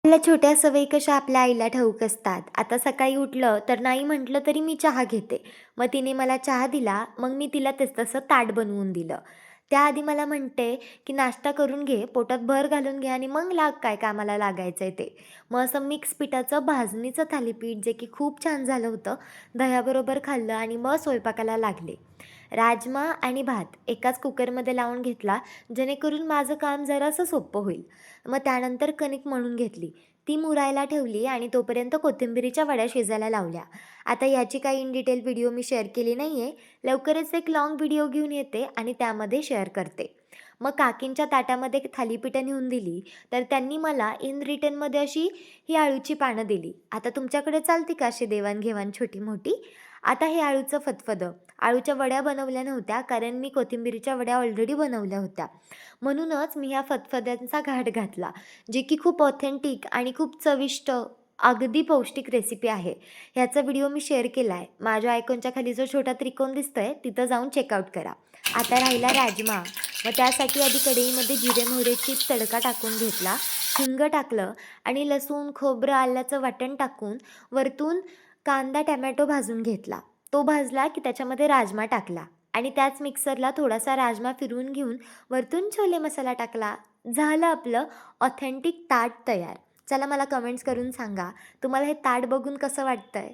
आपल्या छोट्या सवयी कशा आपल्या आईला ठाऊक असतात. आता सकाळी उठलं तर नाही म्हटलं तरी मी चहा घेते. मग तिने मला चहा दिला, मग मी तिला तसं ताट बनवून दिलं. त्याआधी मला म्हणते, की "नाश्ता करून घे, पोटात भर घालून घे आणि मग लाग काय कामाला लागायचंय ते." मग असं मिक्स पिठाचं भाजणीचं थालीपीठ जे की खूप छान झालं होतं, दह्याबरोबर खाल्लं आणि मग स्वयंपाकाला लागले. राजमा आणि भात एकाच कुकरमध्ये लावून घेतला, जेणेकरून माझं काम जरासं सोपं होईल. मग त्यानंतर कणिक मळून घेतली. ती मुरायला ठेवली आणि तोपर्यंत कोथिंबिरीच्या वड्या शिजायला लावल्या. आता याची काही in detail video me share केली नाही आहे. लवकरच एक लाँग व्हिडिओ घेऊन येते आणि त्यामध्ये शेअर करते. मग काकींच्या ताटामध्ये थालीपीठं नेऊन दिली, तर त्यांनी मला इन रिटर्नमध्ये अशी ही अळूची पानं दिली. आता तुमच्याकडे चालते का अशी देवाण छोटी-मोठी? आता हे अळूचं फतफदं. अळूच्या वड्या बनवल्या नव्हत्या, कारण मी कोथिंबिरीच्या वड्या ऑलरेडी बनवल्या होत्या. म्हणूनच मी ह्या फतफद्यांचा घाट घातला, जे की खूप ऑथेंटिक आणि खूप चविष्ट, अगदी पौष्टिक रेसिपी आहे. ह्याचा व्हिडिओ मी शेअर केला आहे. माझ्या आयकॉनच्या खाली जो छोटा त्रिकोण दिसतोय, तिथं जाऊन चेकआउट करा. आता राहिला राजमा. मग त्यासाठी आधी कढईमध्ये जिरे मोहरीची तडका टाकून घेतला, हिंग टाकलं आणि लसूण, खोबरं, आल्याचं वाटण टाकून वरतून कांदा, टोमॅटो भाजून घेतला. तो भाजला की त्याच्यामध्ये राजमा टाकला आणि त्याच मिक्सरला थोडासा राजमा फिरवून घेऊन वरतून छोले मसाला टाकला. झालं आपलं ऑथेंटिक ताट तयार. चला मला कमेंट्स करून सांगा, तुम्हाला हे ताट बघून कसं वाटतंय?